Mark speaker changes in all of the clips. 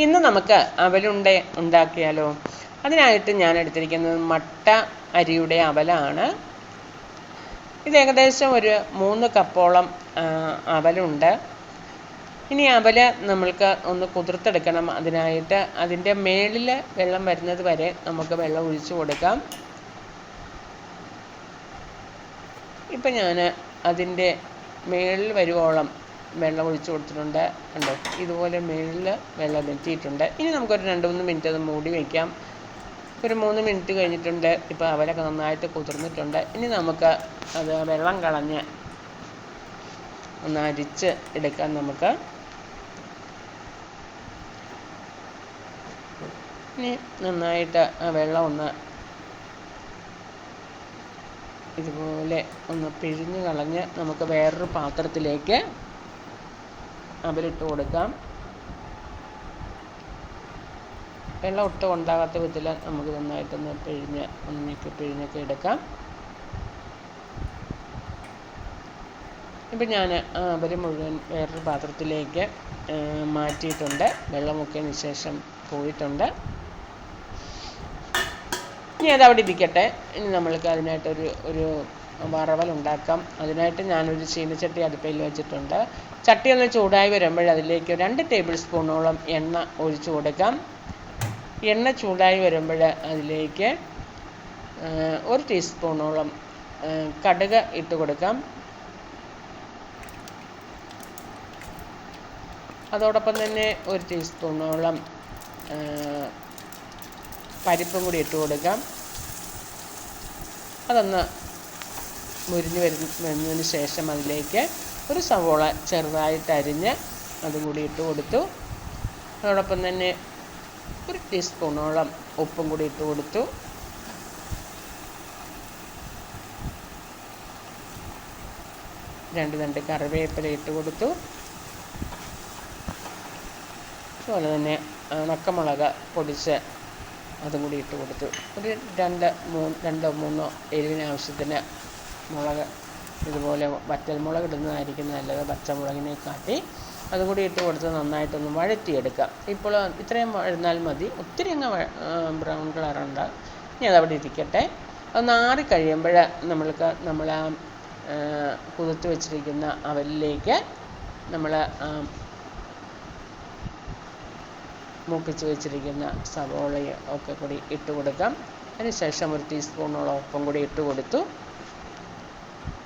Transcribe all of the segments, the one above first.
Speaker 1: ഇന്ന് നമുക്ക് അവലുണ്ട ഉണ്ടാക്കിയാലോ? അതിനായിട്ട് ഞാൻ എടുത്തിരിക്കുന്നത് മട്ട അരിയുടെ അവലാണ്. ഇത് ഏകദേശം ഒരു 3 കപ്പോളം അവലുണ്ട്. ഇനി അവല് നമ്മൾക്ക് ഒന്ന് കുതിർത്തെടുക്കണം. അതിനായിട്ട് അതിൻ്റെ മേളിൽ വെള്ളം വരുന്നത് വരെ നമുക്ക് വെള്ളം ഒഴിച്ചു കൊടുക്കാം. ഇപ്പം ഞാൻ അതിൻ്റെ മേളിൽ വരുവോളം വെള്ളം ഒഴിച്ചു കൊടുത്തിട്ടുണ്ട്. കണ്ടോ, ഇതുപോലെ മേളിൽ വെള്ളം എത്തിയിട്ടുണ്ട്. ഇനി നമുക്കൊരു 2-3 മിനിറ്റ് അത് മൂടി വയ്ക്കാം. ഒരു 3 മിനിറ്റ് കഴിഞ്ഞിട്ടുണ്ട്. ഇപ്പോൾ അവലൊക്കെ നന്നായിട്ട് കുതിർന്നിട്ടുണ്ട്. ഇനി നമുക്ക് അത് വെള്ളം കളഞ്ഞ് ഒന്ന് അരിച്ച് എടുക്കാം. നമുക്ക് ഇനി നന്നായിട്ട് ആ വെള്ളം ഒന്ന് ഇതുപോലെ ഒന്ന് പിഴിഞ്ഞ് കളഞ്ഞ് നമുക്ക് വേറൊരു പാത്രത്തിലേക്ക് അവലിട്ട് കൊടുക്കാം. വെള്ളം ഒട്ടും ഉണ്ടാകാത്ത വിധത്തിൽ നമുക്ക് നന്നായിട്ടൊന്ന് പിഴിഞ്ഞൊക്കെ എടുക്കാം. ഇപ്പം ഞാൻ അവൽ മുഴുവൻ വേറൊരു പാത്രത്തിലേക്ക് മാറ്റിയിട്ടുണ്ട്. വെള്ളമൊക്കെയതിന് ശേഷം പോയിട്ടുണ്ട്. ഇനി അതവിടെ ഇരിക്കട്ടെ. ഇനി നമ്മൾക്ക് അതിനായിട്ടൊരു വറവലുണ്ടാക്കാം. അതിനായിട്ട് ഞാനൊരു ചീനച്ചട്ടി അടുപ്പയിൽ വെച്ചിട്ടുണ്ട്. ചട്ടി ഒന്ന് ചൂടായി വരുമ്പോൾ അതിലേക്ക് 2 ടേബിൾ സ്പൂണോളം എണ്ണ ഒഴിച്ചു കൊടുക്കാം. എണ്ണ ചൂടായി വരുമ്പോൾ അതിലേക്ക് 1 ടീസ്പൂണോളം കടുക് ഇട്ട് കൊടുക്കാം. അതോടൊപ്പം തന്നെ 1 ടീസ്പൂണോളം പരിപ്പും കൂടി ഇട്ട് കൊടുക്കാം. അതൊന്ന് മുരിഞ്ഞ് വരുന്നതിന് ശേഷം അതിലേക്ക് ഒരു സവോള ചെറുതായിട്ട് അരിഞ്ഞ് അതും കൂടി ഇട്ട് കൊടുത്തു. അതോടൊപ്പം തന്നെ 1 ടീസ്പൂണോളം ഉപ്പും കൂടി ഇട്ട് കൊടുത്തു. രണ്ട് തണ്ട് കറിവേപ്പില ഇട്ട് കൊടുത്തു. അതുപോലെ തന്നെ ഉണക്കമുളക് പൊടിച്ച് അതും കൂടി ഇട്ട് കൊടുത്തു. ഒരു 2-3 എരിവിന് ആവശ്യത്തിന് മുളക്, ഇതുപോലെ വറ്റൽമുളക് ഇടുന്നതായിരിക്കും നല്ലത് പച്ചമുളകിനെ കാട്ടി. അതും കൂടി ഇട്ട് കൊടുത്ത് നന്നായിട്ടൊന്ന് വഴറ്റിയെടുക്കാം. ഇപ്പോൾ ഇത്രയും വഴന്നാൽ മതി, ഒത്തിരി അങ്ങ് ബ്രൗൺ കളറുണ്ട്. ഇനി അതവിടെ ഇരിക്കട്ടെ. ഒന്ന് ആറിക്കഴിയുമ്പോൾ നമ്മൾ ആ കുതിർത്ത് വെച്ചിരിക്കുന്ന അവലിലേക്ക് നമ്മൾ മൂപ്പിച്ച് വെച്ചിരിക്കുന്ന സവോളയും ഒക്കെ കൂടി ഇട്ട് കൊടുക്കാം. അതിനുശേഷം 1 ടീസ്പൂണോളം ഉപ്പും കൂടി ഇട്ട് കൊടുത്തു.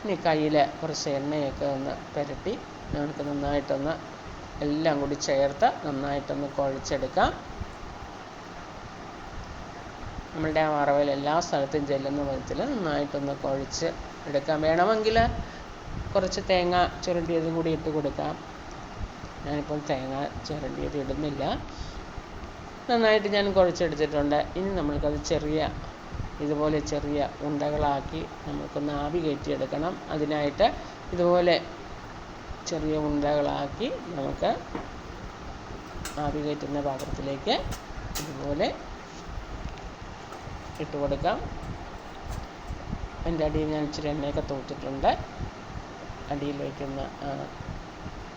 Speaker 1: ഇനി കയ്യിൽ കുറച്ച് എണ്ണയൊക്കെ ഒന്ന് പുരട്ടി നമുക്ക് നന്നായിട്ടൊന്ന് എല്ലാം കൂടി ചേർത്ത് നന്നായിട്ടൊന്ന് കുഴച്ചെടുക്കാം. നമ്മളുടെ ആ വറവൽ എല്ലാ സ്ഥലത്തും ചെല്ലുന്ന വിധത്തിൽ നന്നായിട്ടൊന്ന് കുഴച്ച് എടുക്കാം. വേണമെങ്കിൽ കുറച്ച് തേങ്ങ ചുരണ്ടിയതും കൂടി ഇട്ട് കൊടുക്കാം. ഞാനിപ്പോൾ തേങ്ങ ചുരണ്ടിയത് ഇടുന്നില്ല. നന്നായിട്ട് ഞാൻ കുഴച്ചെടുത്തിട്ടുണ്ട്. ഇനി നമ്മൾക്കത് ഇതുപോലെ ചെറിയ ഉണ്ടകളാക്കി നമുക്കൊന്ന് ആവി കയറ്റിയെടുക്കണം. അതിനായിട്ട് ഇതുപോലെ ചെറിയ ഉണ്ടകളാക്കി നമുക്ക് ആവി കയറ്റുന്ന പാത്രത്തിലേക്ക് ഇതുപോലെ ഇട്ട് കൊടുക്കാം. എൻ്റെ അടിയിൽ ഞാൻ ഇച്ചിരി എണ്ണയൊക്കെ തൂത്തിട്ടുണ്ട് അടിയിൽ വയ്ക്കുന്ന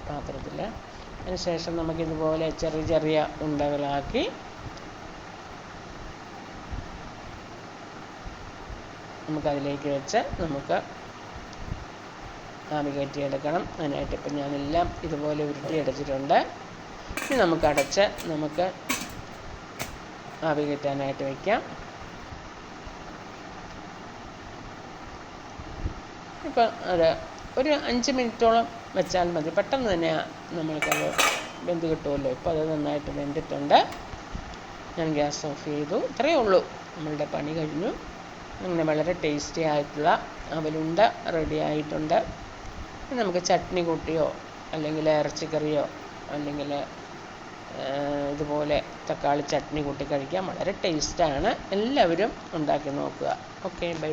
Speaker 1: പാത്രത്തിൽ. അതിനുശേഷം നമുക്കിതുപോലെ ചെറിയ ഉണ്ടകളാക്കി നമുക്കതിലേക്ക് വെച്ച് നമുക്ക് ആവി കയറ്റിയെടുക്കണം. അതിനായിട്ട് ഇപ്പം ഞാനെല്ലാം ഇതുപോലെ ഉരുട്ടിയെടുത്തിട്ടുണ്ട്. ഇനി നമുക്ക് അടച്ച് നമുക്ക് ആവി കയറ്റാനായിട്ട് വയ്ക്കാം. ഇപ്പം അത് ഒരു 5 മിനിറ്റോളം വെച്ചാൽ മതി. പെട്ടെന്ന് തന്നെ നമ്മൾക്കത് വെന്ത് കിട്ടുമല്ലോ. ഇപ്പോൾ അത് നന്നായിട്ട് വെന്തിട്ടുണ്ട്. ഞാൻ ഗ്യാസ് ഓഫ് ചെയ്തു. ഇത്രയേ ഉള്ളൂ, നമ്മളുടെ പണി കഴിഞ്ഞു. അങ്ങനെ വളരെ ടേസ്റ്റി ആയിട്ടുള്ള അവലുണ്ട റെഡി ആയിട്ടുണ്ട്. നമുക്ക് ചട്നി കൂട്ടിയോ അല്ലെങ്കിൽ ഇറച്ചിക്കറിയോ അല്ലെങ്കിൽ ഇതുപോലെ തക്കാളി ചട്നി കൂട്ടി കഴിക്കാം. വളരെ ടേസ്റ്റാണ്. എല്ലാവരും ഉണ്ടാക്കി നോക്കുക. Okay, bye bye.